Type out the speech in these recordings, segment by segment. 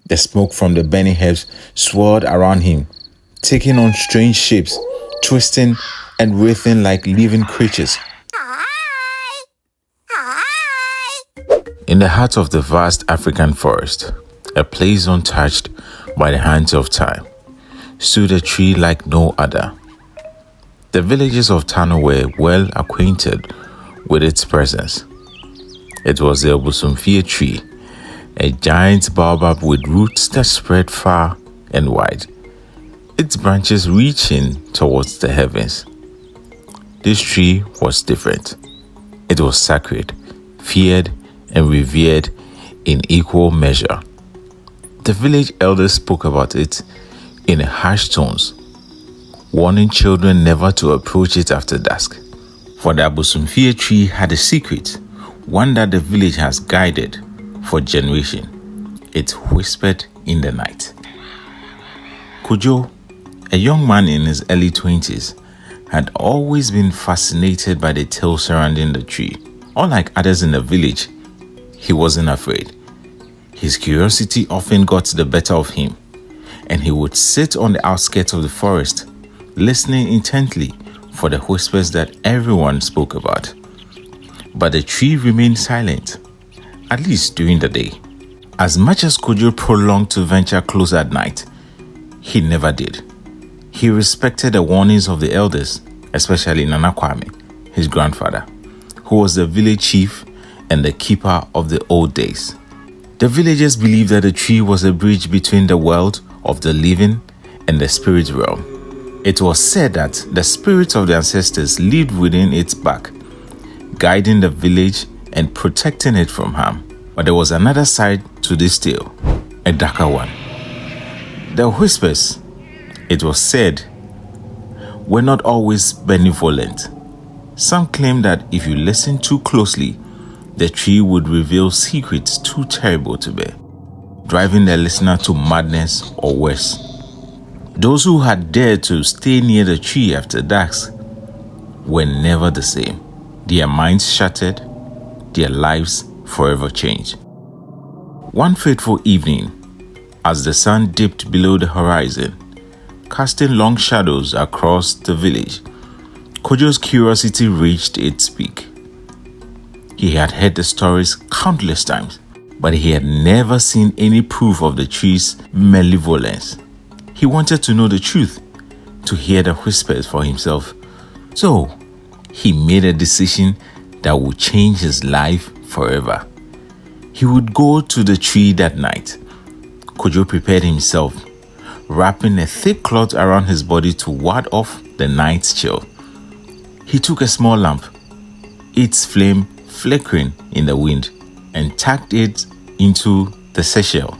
The smoke from the burning herbs swirled around him, taking on strange shapes, twisting and writhing like living creatures. In the heart of the vast African forest, a place untouched by the hands of time, stood a tree like no other. The villagers of Tano were well acquainted with its presence. It was the Obosomfie tree, a giant baobab with roots that spread far and wide, its branches reaching towards the heavens. This tree was different. It was sacred, feared, and revered in equal measure. The village elders spoke about it in harsh tones, warning children never to approach it after dusk. For the Obosomfie tree had a secret, one that the village has guided for generations. It whispered in the night. Kojo, a young man in his early 20s, had always been fascinated by the tale surrounding the tree. Unlike others in the village, he wasn't afraid. His curiosity often got the better of him, and he would sit on the outskirts of the forest, listening intently for the whispers that everyone spoke about. But the tree remained silent, at least during the day. As much as Kojo prolonged to venture close at night, he never did. He respected the warnings of the elders, especially Nana Kwame, his grandfather, who was the village chief and the keeper of the old days. The villagers believed that the tree was a bridge between the world of the living and the spirit realm. It was said that the spirits of the ancestors lived within its bark, guiding the village and protecting it from harm. But there was another side to this tale, a darker one. The whispers, it was said, were not always benevolent. Some claimed that if you listened too closely, the tree would reveal secrets too terrible to bear, driving the listener to madness or worse. Those who had dared to stay near the tree after dusk were never the same. Their minds shattered, their lives forever changed. One fateful evening, as the sun dipped below the horizon, casting long shadows across the village, Kojo's curiosity reached its peak. He had heard the stories countless times, but he had never seen any proof of the tree's malevolence. He wanted to know the truth, to hear the whispers for himself. So, he made a decision that would change his life forever. He would go to the tree that night. Kojo prepared himself, wrapping a thick cloth around his body to ward off the night's chill. He took a small lamp, its flame flickering in the wind, and tucked it into the satchel.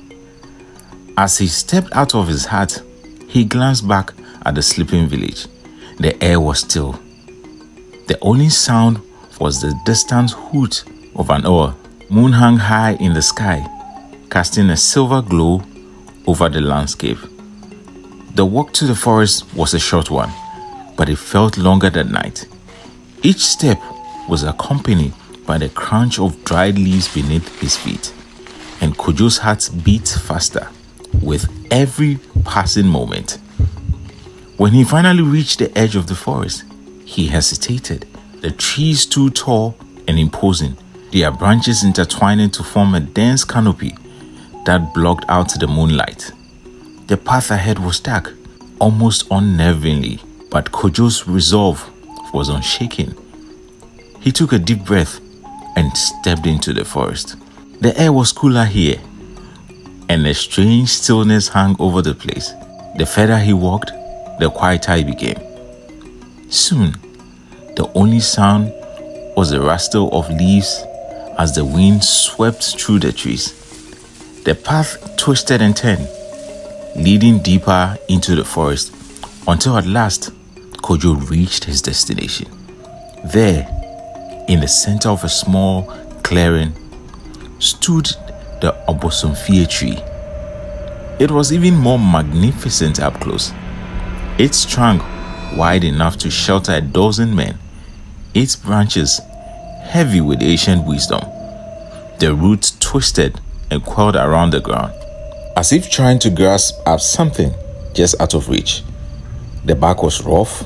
As he stepped out of his hut, he glanced back at the sleeping village. The air was still. The only sound was the distant hoot of an owl. Moon hung high in the sky, casting a silver glow over the landscape. The walk to the forest was a short one, but it felt longer that night. Each step was accompanied by the crunch of dried leaves beneath his feet, and Kojo's heart beat faster with every passing moment. When he finally reached the edge of the forest, he hesitated. The trees stood tall and imposing, their branches intertwining to form a dense canopy that blocked out the moonlight. The path ahead was dark, almost unnervingly, but Kojo's resolve was unshaken. He took a deep breath and stepped into the forest. The air was cooler here, and a strange stillness hung over the place. The further he walked, the quieter he became. Soon, the only sound was the rustle of leaves as the wind swept through the trees. The path twisted and turned, leading deeper into the forest, until at last, Kojo reached his destination. There, in the center of a small clearing, stood the Obosomfie tree. It was even more magnificent up close. Its trunk wide enough to shelter a dozen men, its branches heavy with ancient wisdom, the roots twisted and coiled around the ground. as if trying to grasp at something just out of reach. The bark was rough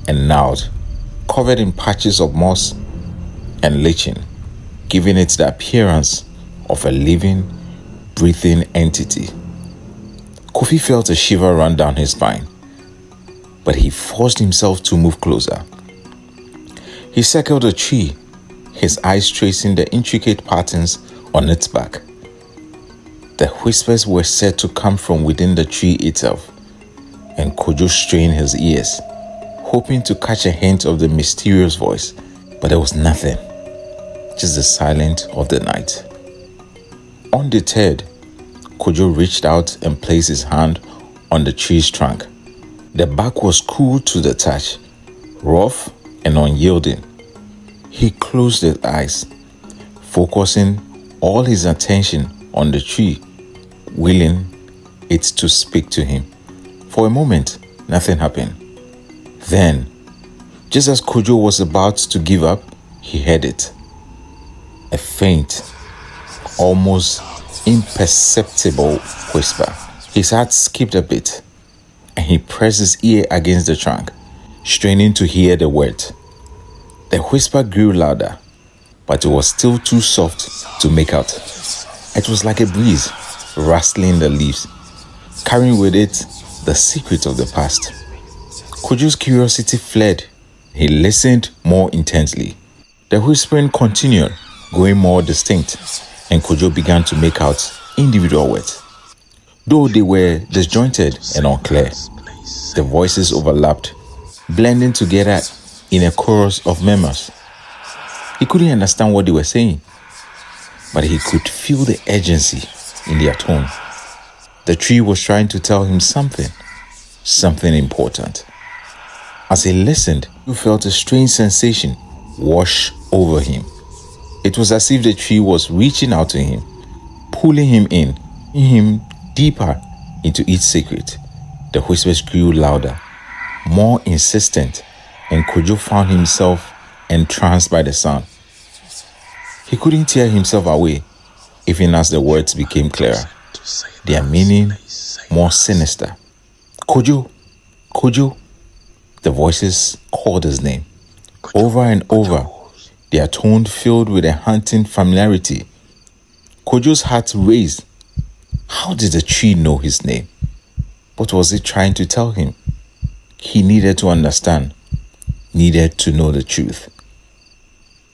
and gnarled, covered in patches of moss and lichen, giving it the appearance of a living, breathing entity. Kofi felt a shiver run down his spine, but he forced himself to move closer. He circled the tree, his eyes tracing the intricate patterns on its back. The whispers were said to come from within the tree itself, and Kojo strained his ears, hoping to catch a hint of the mysterious voice, but there was nothing, just the silence of the night. Undeterred, Kojo reached out and placed his hand on the tree's trunk. The bark was cool to the touch, rough and unyielding. He closed his eyes, focusing all his attention on the tree, willing it to speak to him. For a moment, nothing happened. Then, just as Kojo was about to give up, he heard it. A faint, almost imperceptible whisper. His heart skipped a bit, and he pressed his ear against the trunk, straining to hear the word. The whisper grew louder, but it was still too soft to make out. It was like a breeze rustling the leaves, carrying with it the secret of the past. Kojo's curiosity fled. He listened more intensely. The whispering continued, growing more distinct, and Kojo began to make out individual words. Though they were disjointed and unclear, the voices overlapped, blending together in a chorus of murmurs. He couldn't understand what they were saying, but he could feel the urgency in their tone. The tree was trying to tell him something important. As he listened, he felt a strange sensation wash over him. It was as if the tree was reaching out to him, pulling him in, him deeper into its secret. The whispers grew louder, more insistent, and Kojo found himself entranced by the sound. He couldn't tear himself away, even as the words became clearer, their meaning more sinister. Kojo, Kojo. The voices called his name. Over and over, their tone filled with a haunting familiarity. Kojo's heart raced. How did the tree know his name? What was it trying to tell him? He needed to understand, needed to know the truth.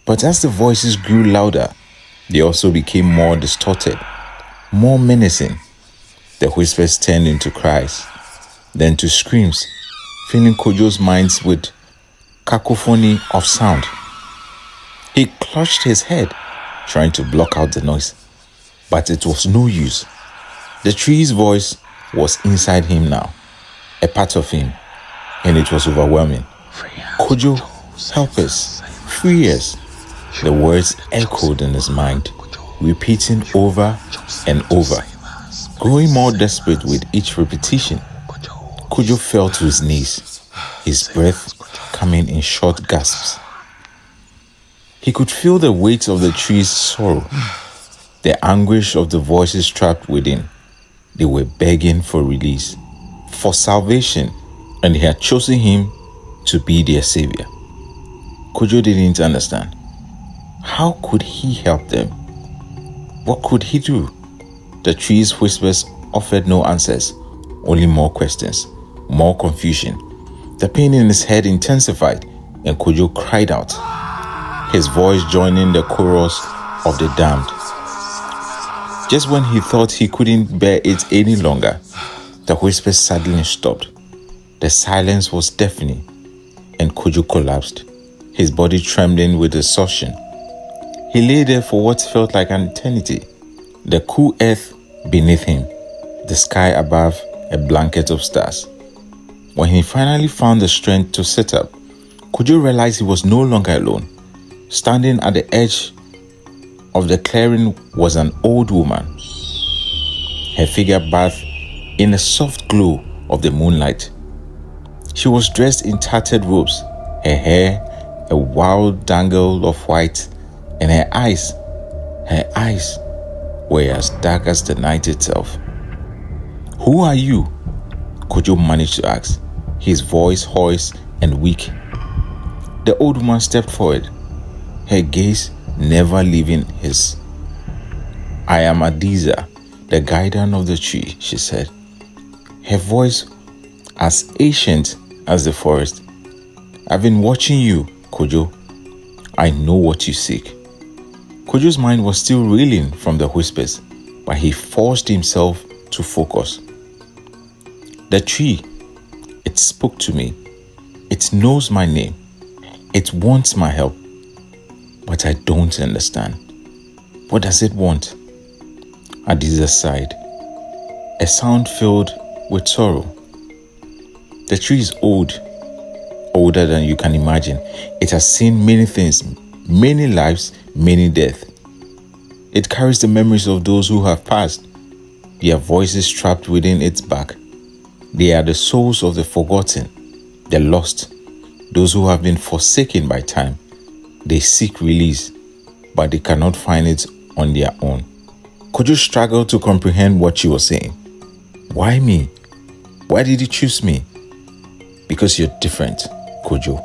But as the voices grew louder, they also became more distorted, more menacing. The whispers turned into cries, then to screams, filling Kojo's mind with cacophony of sound. He clutched his head, trying to block out the noise, but it was no use. The tree's voice was inside him now, a part of him, and it was overwhelming. Kojo, help us, free us. The words echoed in his mind, repeating over and over, growing more desperate with each repetition. Kojo fell to his knees, his breath coming in short gasps. He could feel the weight of the tree's sorrow, the anguish of the voices trapped within. They were begging for release, for salvation, and they had chosen him to be their savior. Kojo didn't understand. How could he help them? What could he do? The tree's whispers offered no answers, only more questions, more confusion. The pain in his head intensified, and Kojo cried out, his voice joining the chorus of the damned. Just when he thought he couldn't bear it any longer, the whispers suddenly stopped. The silence was deafening, and Kojo collapsed, his body trembling with exhaustion. He lay there for what felt like an eternity, the cool earth beneath him, the sky above, a blanket of stars. When he finally found the strength to sit up, Kojo realized he was no longer alone. Standing at the edge of the clearing was an old woman, her figure bathed in a soft glow of the moonlight. She was dressed in tattered robes, her hair a wild dangle of white, and her eyes were as dark as the night itself. "Who are you?" Kojo managed to ask, his voice hoarse and weak. The old woman stepped forward, her gaze never leaving his. "I am Adiza, the guardian of the tree," she said, her voice as ancient as the forest. "I've been watching you, Kojo. I know what you seek." Kojo's mind was still reeling from the whispers, but he forced himself to focus. "The tree, it spoke to me. It knows my name. It wants my help. But I don't understand. What does it want?" Adiza sighed, a sound filled with sorrow. "The tree is old, older than you can imagine. It has seen many things, many lives, many deaths. It carries the memories of those who have passed, their voices trapped within its bark. They are the souls of the forgotten, the lost, those who have been forsaken by time. They seek release, but they cannot find it on their own." Kojo struggled to comprehend what she was saying. "Why me? Why did you choose me?" "Because you're different, Kojo.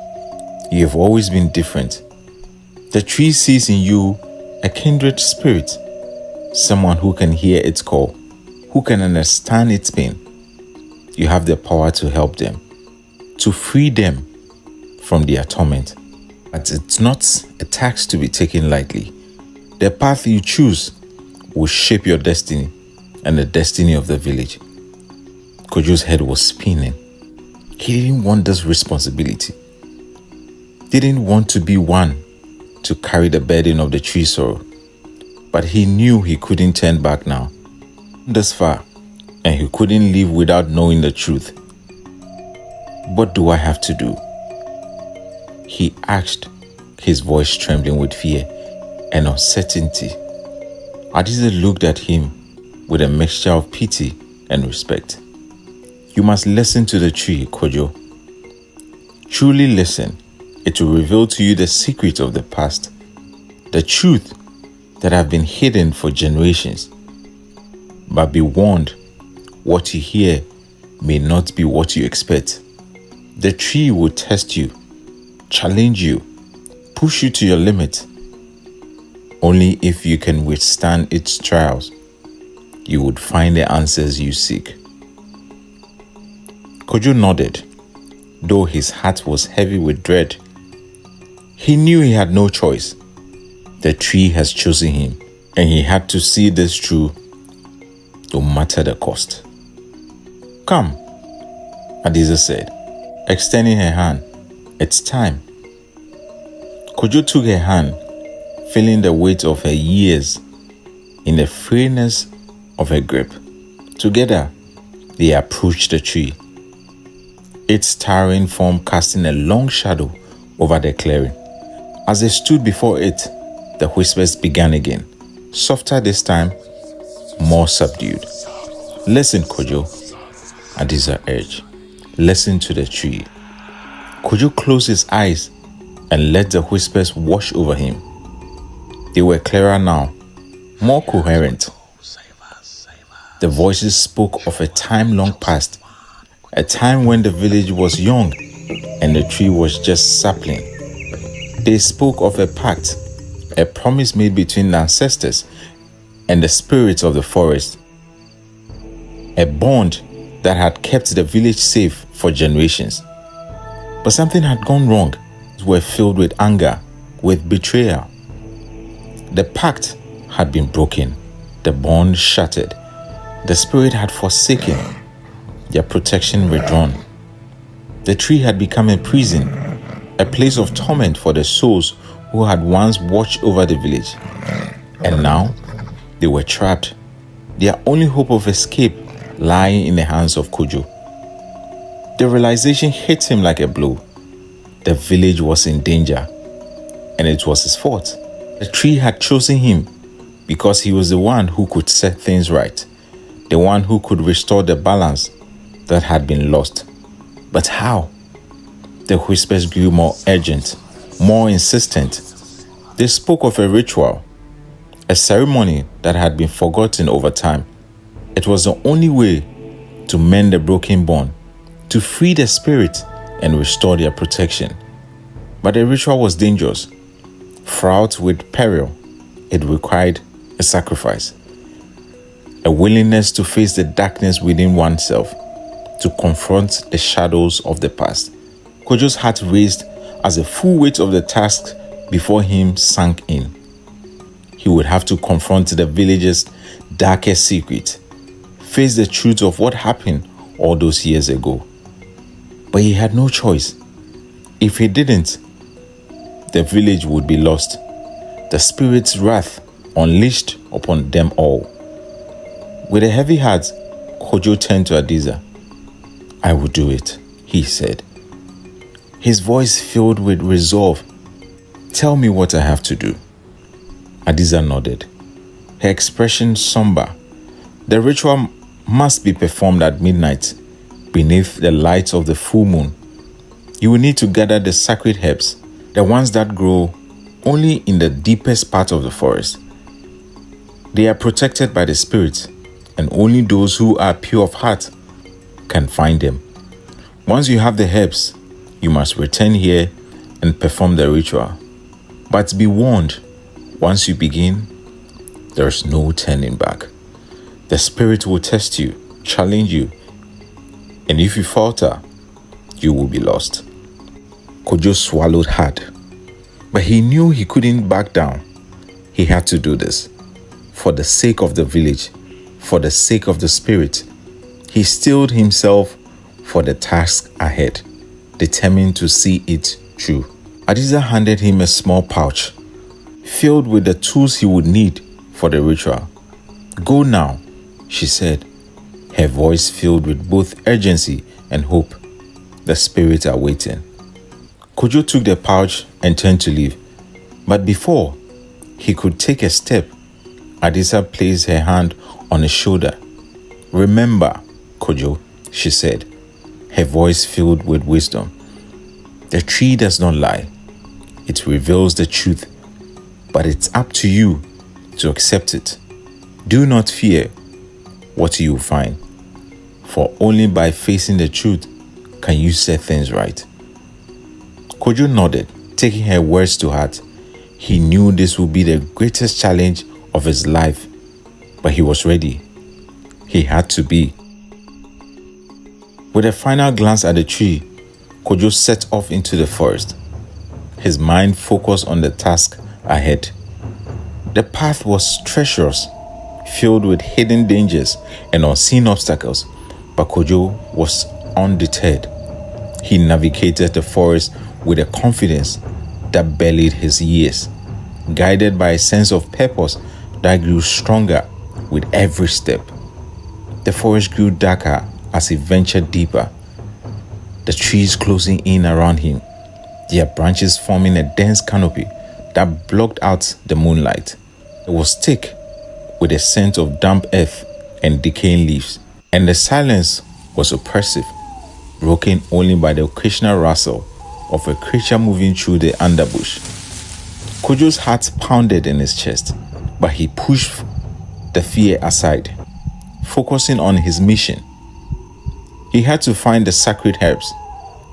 You have always been different. The tree sees in you a kindred spirit, someone who can hear its call, who can understand its pain. You have the power to help them, to free them from their torment. But it's not a task to be taken lightly. The path you choose will shape your destiny and the destiny of the village." Kojo's head was spinning. He didn't want this responsibility. Didn't want to be one to carry the burden of the tree sorrow. But he knew he couldn't turn back now. This far, and he couldn't leave without knowing the truth. "What do I have to do?" he asked, his voice trembling with fear and uncertainty. Adiza looked at him with a mixture of pity and respect. "You must listen to the tree, Kojo. Truly listen. It will reveal to you the secret of the past, the truth that have been hidden for generations. But be warned, what you hear may not be what you expect. The tree will test you, challenge you, push you to your limit. Only if you can withstand its trials, you would find the answers you seek." Kojo nodded, though his heart was heavy with dread. He knew he had no choice. The tree has chosen him, and he had to see this through, no matter the cost. "Come," Adiza said, extending her hand. "It's time." Kojo took her hand, feeling the weight of her years in the frailness of her grip. Together, they approached the tree, its towering form casting a long shadow over the clearing. As they stood before it, the whispers began again, softer this time, more subdued. "Listen, Kojo," Adiza urged. "Listen to the tree." Kojo closed his eyes and let the whispers wash over him. They were clearer now, more coherent. The voices spoke of a time long past, a time when the village was young and the tree was just sapling. They spoke of a pact, a promise made between the ancestors and the spirits of the forest, a bond that had kept the village safe for generations. But something had gone wrong. They were filled with anger, with betrayal. The pact had been broken, the bond shattered, the spirit had forsaken, their protection withdrawn. The tree had become a prison, a place of torment for the souls who had once watched over the village. And now, they were trapped, their only hope of escape lying in the hands of Kojo. The realization hit him like a blow. The village was in danger, and it was his fault. The tree had chosen him because he was the one who could set things right, the one who could restore the balance that had been lost. But how? The whispers grew more urgent, more insistent. They spoke of a ritual, a ceremony that had been forgotten over time. It was the only way to mend the broken bond, to free the spirit and restore their protection. But the ritual was dangerous. Fraught with peril, it required a sacrifice, a willingness to face the darkness within oneself, to confront the shadows of the past. Kojo's heart raised as the full weight of the task before him sank in. He would have to confront the village's darkest secret, face the truth of what happened all those years ago. But he had no choice. If he didn't, the village would be lost, the spirit's wrath unleashed upon them all. With a heavy heart, Kojo turned to Adiza. "I will do it," he said, his voice filled with resolve. "Tell me what I have to do." Adiza nodded, her expression somber. The ritual must be performed at midnight, beneath the light of the full moon. You will need to gather the sacred herbs, the ones that grow only in the deepest part of the forest. They are protected by the spirit, and only those who are pure of heart can find them. Once you have the herbs, you must return here and perform the ritual. But be warned, once you begin, there is no turning back. The spirit will test you, challenge you, and if you falter, you will be lost. Kojo swallowed hard, but he knew he couldn't back down. He had to do this. For the sake of the village, for the sake of the spirit, he steeled himself for the task ahead, determined to see it through. Adiza handed him a small pouch, filled with the tools he would need for the ritual. "Go now," she said, her voice filled with both urgency and hope. "The spirits are waiting." Kojo took the pouch and turned to leave. But before he could take a step, Adiza placed her hand on his shoulder. "Remember, Kojo," she said, her voice filled with wisdom. "The tree does not lie. It reveals the truth, but it's up to you to accept it. Do not fear what you will find, for only by facing the truth can you set things right." Kojo nodded, taking her words to heart. He knew this would be the greatest challenge of his life, but he was ready. He had to be. With a final glance at the tree, Kojo set off into the forest, his mind focused on the task ahead. The path was treacherous, filled with hidden dangers and unseen obstacles, but Kojo was undeterred. He navigated the forest with a confidence that belied his years, guided by a sense of purpose that grew stronger with every step. The forest grew darker as he ventured deeper, the trees closing in around him, their branches forming a dense canopy that blocked out the moonlight. It was thick with a scent of damp earth and decaying leaves, and the silence was oppressive, broken only by the occasional rustle of a creature moving through the underbush. Kojo's heart pounded in his chest, but he pushed the fear aside, focusing on his mission. He had to find the sacred herbs,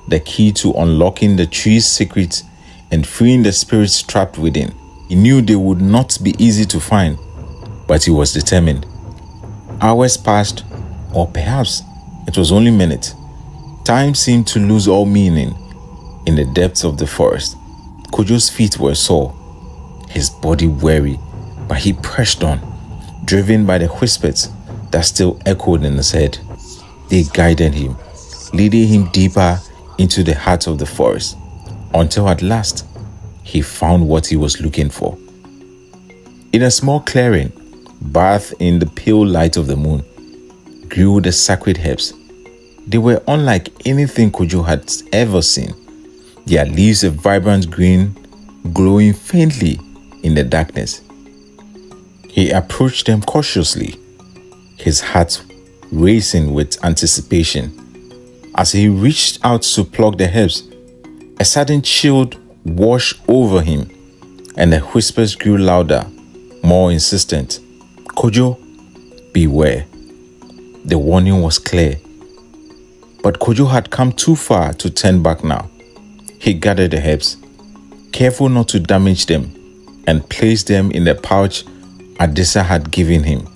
the key to unlocking the tree's secrets and freeing the spirits trapped within. He knew they would not be easy to find, but he was determined. Hours passed, or perhaps it was only minutes. Time seemed to lose all meaning in the depths of the forest. Kojo's feet were sore, his body weary, but he pressed on, driven by the whispers that still echoed in his head. They guided him, leading him deeper into the heart of the forest, until at last he found what he was looking for. In a small clearing, bathed in the pale light of the moon, grew the sacred herbs. They were unlike anything Kojo had ever seen. Their leaves a vibrant green, glowing faintly in the darkness. He approached them cautiously, his heart racing with anticipation. As he reached out to pluck the herbs, a sudden chill washed over him, and the whispers grew louder, more insistent. "Kojo, beware." The warning was clear, But Kojo had come too far to turn back now. He gathered the herbs, careful not to damage them, and placed them in the pouch Adisa had given him.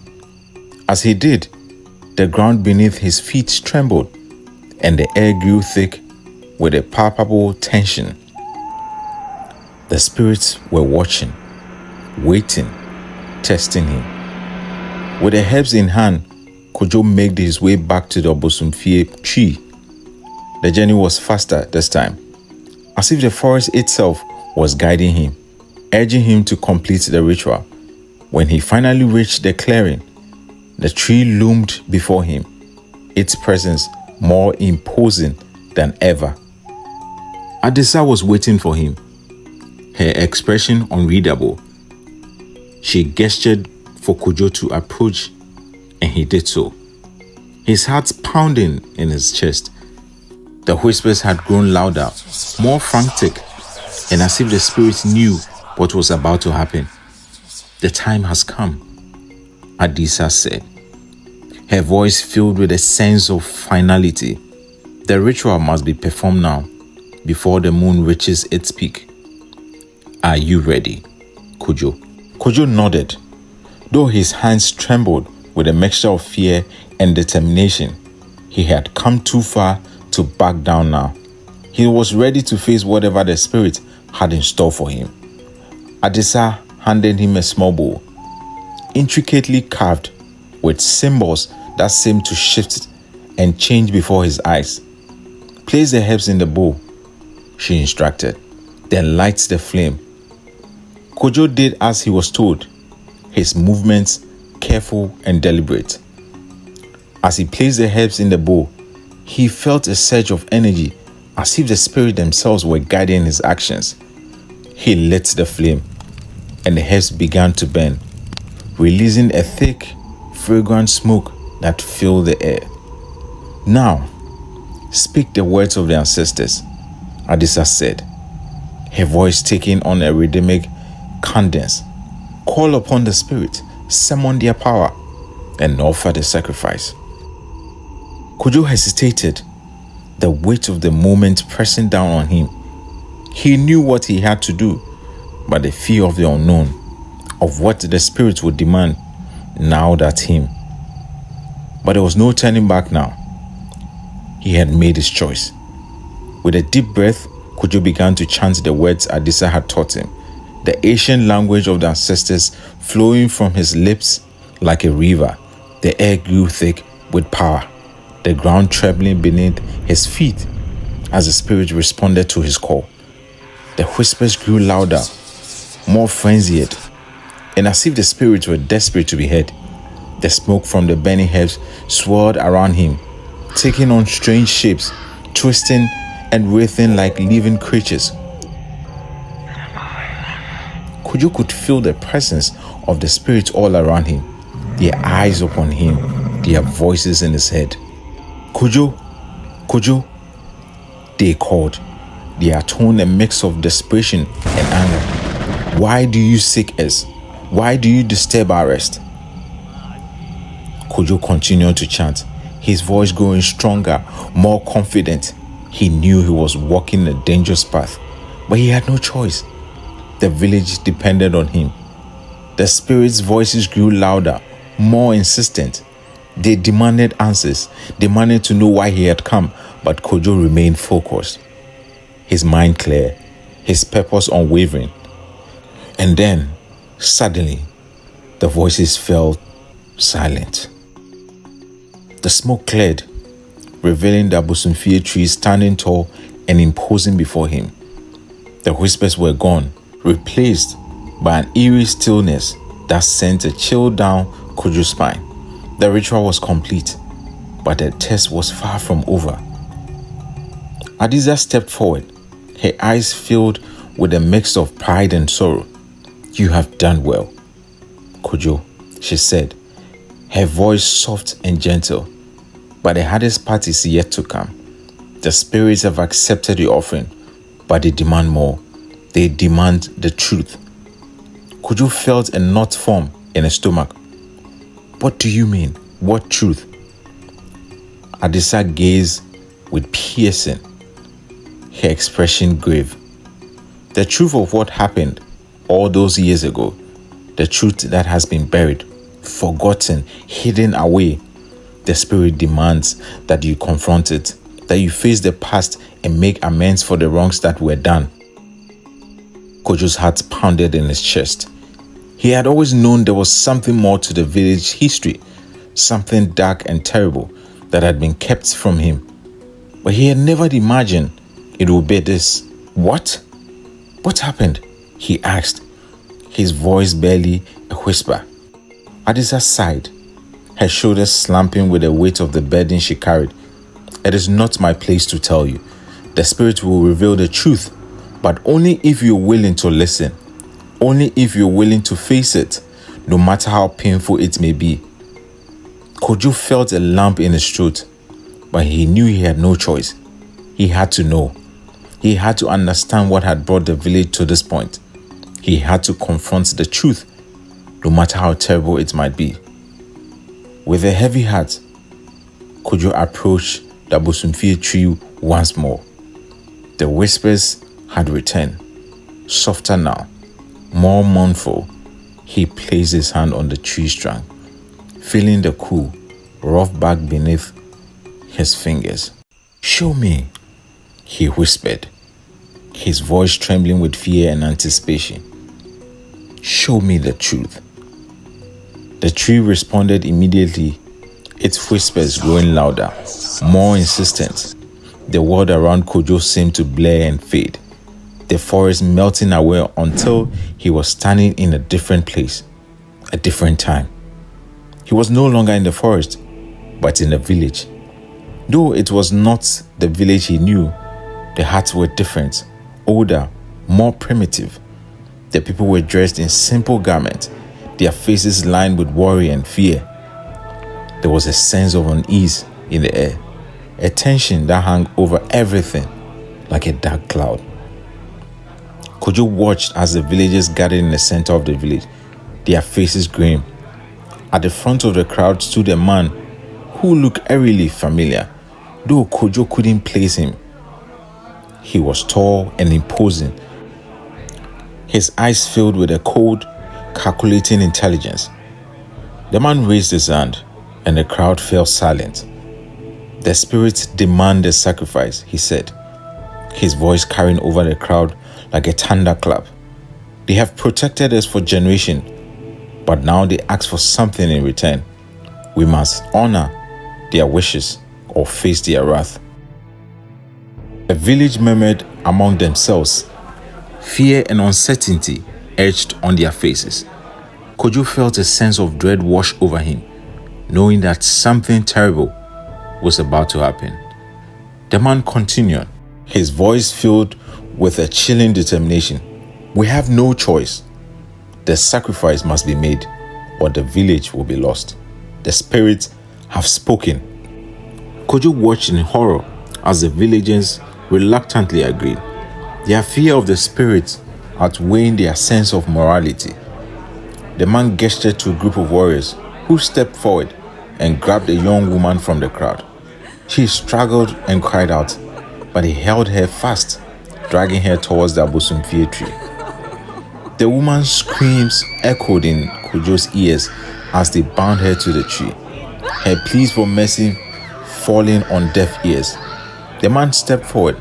As he did, the ground beneath his feet trembled, and the air grew thick with a palpable tension. The spirits were watching, waiting, testing him. With the herbs in hand, Kojo made his way back to the Obosumfie tree. The journey was faster this time, as if the forest itself was guiding him, urging him to complete the ritual. When he finally reached the clearing, the tree loomed before him, its presence more imposing than ever. Adisa was waiting for him, her expression unreadable. She gestured for Kojo to approach, and he did so, his heart pounding in his chest. The whispers had grown louder, more frantic, and as if the spirits knew what was about to happen. "The time has come," Adisa said, her voice filled with a sense of finality. "The ritual must be performed now, before the moon reaches its peak. Are you ready, Kojo?" Kojo nodded, though his hands trembled with a mixture of fear and determination. He had come too far to back down now. He was ready to face whatever the spirit had in store for him. Adisa handed him a small bowl, intricately carved with symbols that seemed to shift and change before his eyes. "Place the herbs in the bowl," she instructed, "then light the flame." Kojo did as he was told, his movements careful and deliberate. As he placed the herbs in the bowl, he felt a surge of energy, as if the spirits themselves were guiding his actions. He lit the flame, and the herbs began to burn, releasing a thick, fragrant smoke that filled the air. "Now, speak the words of the ancestors," Adisa said, her voice taking on a rhythmic cadence. "Call upon the spirit, summon their power, and offer the sacrifice." Kojo hesitated, the weight of the moment pressing down on him. He knew what he had to do, but the fear of the unknown, of what the spirit would demand, gnawed at him. But there was no turning back now. He had made his choice. With a deep breath, Kojo began to chant the words Adisa had taught him, the ancient language of the ancestors flowing from his lips like a river. The air grew thick with power, the ground trembling beneath his feet as the spirit responded to his call. The whispers grew louder, more frenzied, and as if the spirits were desperate to be heard. The smoke from the burning herbs swirled around him, taking on strange shapes, twisting and writhing like living creatures. Kojo could feel the presence of the spirits all around him, their eyes upon him, their voices in his head. "Kojo, Kojo," they called, their tone a mix of desperation and anger. "Why do you seek us? Why do you disturb our rest?" Kojo continued to chant, his voice growing stronger, more confident. He knew he was walking a dangerous path, but he had no choice. The village depended on him. The spirits' voices grew louder, more insistent. They demanded answers, demanded to know why he had come, but Kojo remained focused, his mind clear, his purpose unwavering. And then, suddenly, the voices fell silent. The smoke cleared, revealing the Abosomfie tree standing tall and imposing before him. The whispers were gone, replaced by an eerie stillness that sent a chill down Kojo's spine. The ritual was complete, but the test was far from over. Adisa stepped forward, her eyes filled with a mix of pride and sorrow. "You have done well, Kojo," she said, her voice soft and gentle. "But the hardest part is yet to come. The spirits have accepted the offering, but they demand more. They demand the truth." Kojo felt a knot form in his stomach. "What do you mean? What truth?" Adisa gazed with piercing, her expression grave. The truth of what happened all those years ago, the truth that has been buried, forgotten, hidden away. The spirit demands that you confront it, that you face the past and make amends for the wrongs that were done. Kojo's heart pounded in his chest. He had always known there was something more to the village history, something dark and terrible that had been kept from him. But he had never imagined it would be this. What? What happened? He asked, his voice barely a whisper. Adisa's sighed, her shoulders slumping with the weight of the burden she carried. It is not my place to tell you. The spirit will reveal the truth, but only if you're willing to listen. Only if you're willing to face it, no matter how painful it may be. Kojo felt a lump in his throat, but he knew he had no choice. He had to know. He had to understand what had brought the village to this point. He had to confront the truth, no matter how terrible it might be. With a heavy heart, Kojo approached the Bosumfie tree once more. The whispers had returned, softer now, more mournful. He placed his hand on the tree trunk, feeling the cool, rough bark beneath his fingers. Show me, he whispered, his voice trembling with fear and anticipation. Show me the truth. The tree responded immediately, its whispers growing louder, more insistent. The world around Kojo seemed to blur and fade, the forest melting away until he was standing in a different place, a different time. He was no longer in the forest, but in the village. Though it was not the village he knew, the huts were different, older, more primitive. The people were dressed in simple garments, their faces lined with worry and fear. There was a sense of unease in the air, a tension that hung over everything like a dark cloud. Kojo watched as the villagers gathered in the center of the village, their faces grim. At the front of the crowd stood a man who looked eerily familiar, though Kojo couldn't place him. He was tall and imposing, his eyes filled with a cold, calculating intelligence. The man raised his hand, and the crowd fell silent. The spirits demand a sacrifice, he said, his voice carrying over the crowd like a thunderclap. They have protected us for generations, but now they ask for something in return. We must honor their wishes or face their wrath. The village murmured among themselves. Fear and uncertainty etched on their faces. Kojo felt a sense of dread wash over him, knowing that something terrible was about to happen. The man continued, his voice filled with a chilling determination. We have no choice. The sacrifice must be made, or the village will be lost. The spirits have spoken. Kojo watched in horror as the villagers reluctantly agreed, their fear of the spirits outweighing their sense of morality. The man gestured to a group of warriors who stepped forward and grabbed a young woman from the crowd. She struggled and cried out, but he held her fast, dragging her towards the Bosumfie tree. The woman's screams echoed in Kojo's ears as they bound her to the tree, her pleas for mercy falling on deaf ears. The man stepped forward,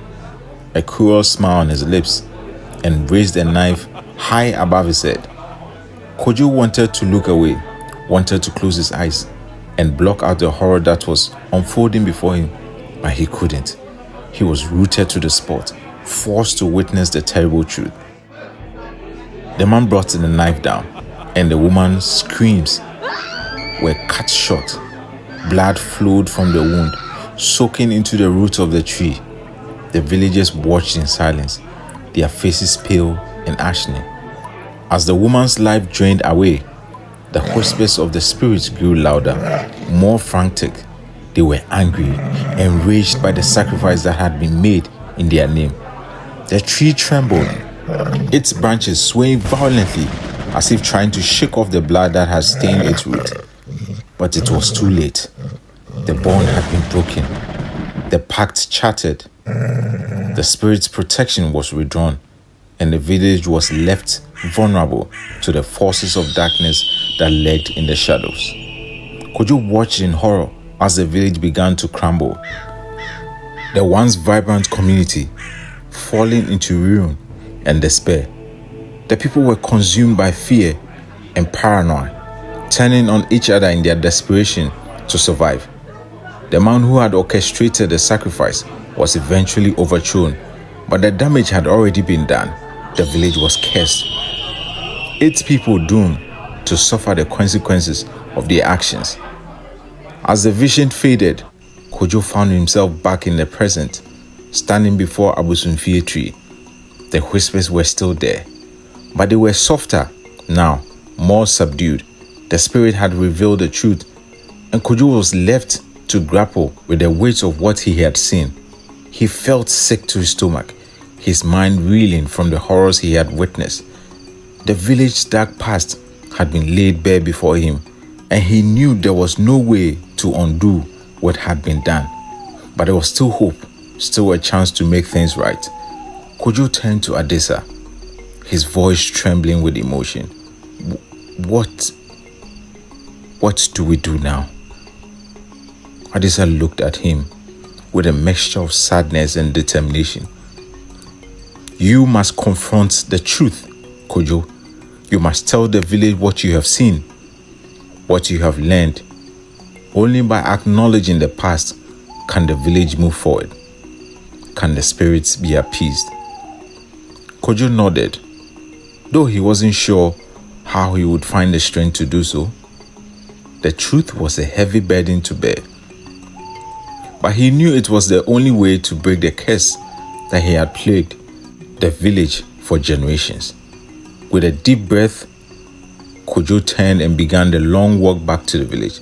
a cruel smile on his lips, and raised a knife high above his head. Kojo wanted to look away, wanted to close his eyes and block out the horror that was unfolding before him, but he couldn't. He was rooted to the spot, forced to witness the terrible truth. The man brought the knife down, and the woman's screams were cut short. Blood flowed from the wound, soaking into the roots of the tree. The villagers watched in silence, their faces pale and ashen. As the woman's life drained away, the whispers of the spirits grew louder, more frantic. They were angry, enraged by the sacrifice that had been made in their name. The tree trembled, its branches swaying violently as if trying to shake off the blood that had stained its root. But it was too late. The bond had been broken. The pact chattered. The spirit's protection was withdrawn, and the village was left vulnerable to the forces of darkness that lurked in the shadows. Kojo watched in horror as the village began to crumble. The once vibrant community falling into ruin and despair. The people were consumed by fear and paranoia, turning on each other in their desperation to survive. The man who had orchestrated the sacrifice was eventually overthrown, but the damage had already been done. The village was cursed. 8 people doomed to suffer the consequences of their actions. As the vision faded, Kojo found himself back in the present, standing before Abusunfie tree. The whispers were still there, but they were softer now, more subdued. The spirit had revealed the truth, and Kojo was left to grapple with the weight of what he had seen. He felt sick to his stomach, his mind reeling from the horrors he had witnessed. The village's dark past had been laid bare before him, and he knew there was no way to undo what had been done. But there was still hope, still a chance to make things right. Kojo turned to Adisa, his voice trembling with emotion. What do we do now? Adisa looked at him with a mixture of sadness and determination. You must confront the truth, Kojo. You must tell the village what you have seen, what you have learned. Only by acknowledging the past can the village move forward. Can the spirits be appeased? Kojo nodded, though he wasn't sure how he would find the strength to do so. The truth was a heavy burden to bear, but he knew it was the only way to break the curse that he had plagued the village for generations. With a deep breath, Kojo turned and began the long walk back to the village.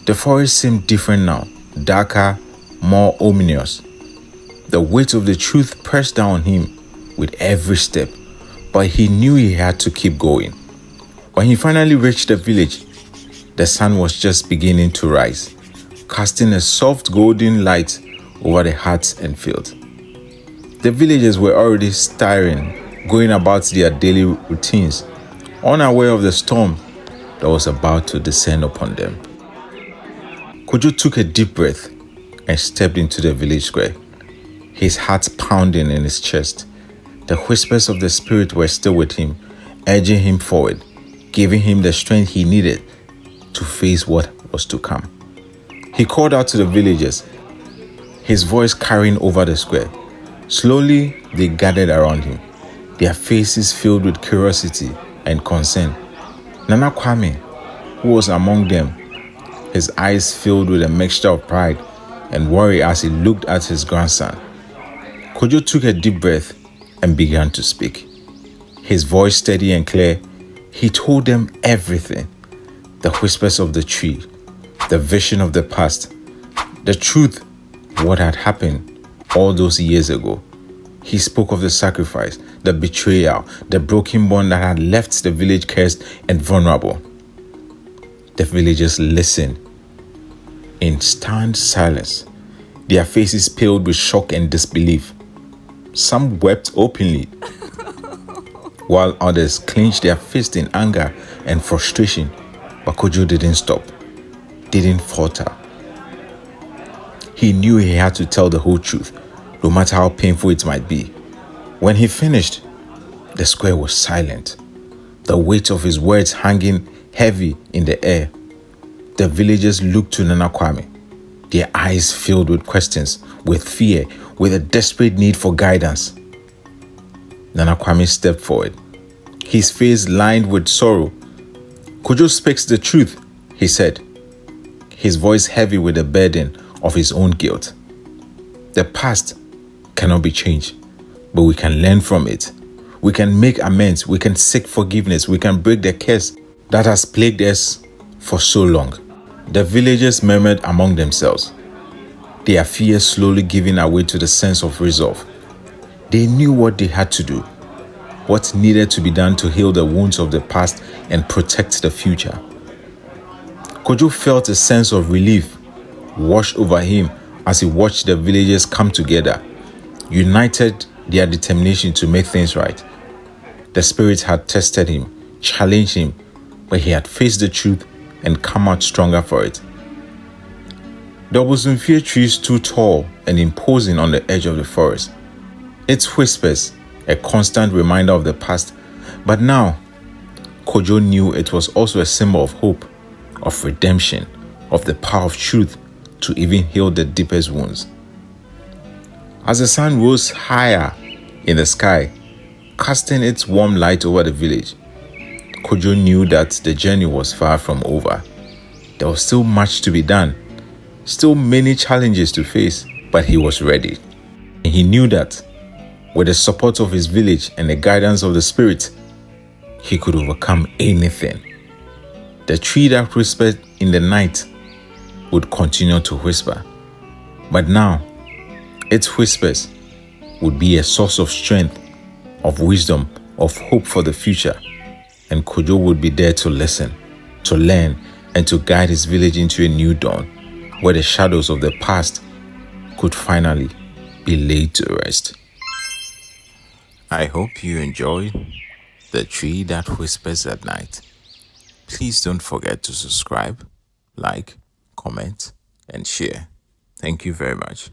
The forest seemed different now, darker, more ominous. The weight of the truth pressed down on him with every step, but he knew he had to keep going. When he finally reached the village, the sun was just beginning to rise, casting a soft golden light over the huts and fields. The villagers were already stirring, going about their daily routines, unaware of the storm that was about to descend upon them. Kojo took a deep breath and stepped into the village square, his heart pounding in his chest. The whispers of the spirit were still with him, urging him forward, giving him the strength he needed to face what was to come. He called out to the villagers, his voice carrying over the square. Slowly, they gathered around him, their faces filled with curiosity and concern. Nana Kwame, who was among them, his eyes filled with a mixture of pride and worry as he looked at his grandson. Kojo took a deep breath and began to speak. His voice steady and clear, he told them everything. The whispers of the tree, the vision of the past, the truth, what had happened all those years ago. He spoke of the sacrifice, the betrayal, the broken bond that had left the village cursed and vulnerable. The villagers listened in stunned silence, their faces paled with shock and disbelief. Some wept openly, while others clenched their fists in anger and frustration. But Kojo didn't stop, didn't falter. He knew he had to tell the whole truth, no matter how painful it might be. When he finished, the square was silent, the weight of his words hanging heavy in the air. The villagers looked to Nana Kwame, their eyes filled with questions, with fear, with a desperate need for guidance. Nana Kwame stepped forward, his face lined with sorrow. Kojo speaks the truth, he said, his voice heavy with the burden of his own guilt. The past cannot be changed, but we can learn from it. We can make amends, we can seek forgiveness, we can break the curse that has plagued us for so long. The villagers murmured among themselves, their fears slowly giving away to the sense of resolve. They knew what they had to do, what needed to be done to heal the wounds of the past and protect the future. Kojo felt a sense of relief wash over him as he watched the villagers come together, united their determination to make things right. The spirit had tested him, challenged him, but he had faced the truth and come out stronger for it. The Obosomfie tree stood tall and imposing on the edge of the forest. Its whispers, a constant reminder of the past, but now Kojo knew it was also a symbol of hope, of redemption, of the power of truth to even heal the deepest wounds. As the sun rose higher in the sky, casting its warm light over the village, Kojo knew that the journey was far from over. There was still much to be done, still many challenges to face, but he was ready. And he knew that with the support of his village and the guidance of the spirit, he could overcome anything. The tree that whispered in the night would continue to whisper, but now its whispers would be a source of strength, of wisdom, of hope for the future, and Kojo would be there to listen, to learn, and to guide his village into a new dawn, where the shadows of the past could finally be laid to rest. I hope you enjoyed The Tree That Whispers at Night. Please don't forget to subscribe, like, comment, and share. Thank you very much.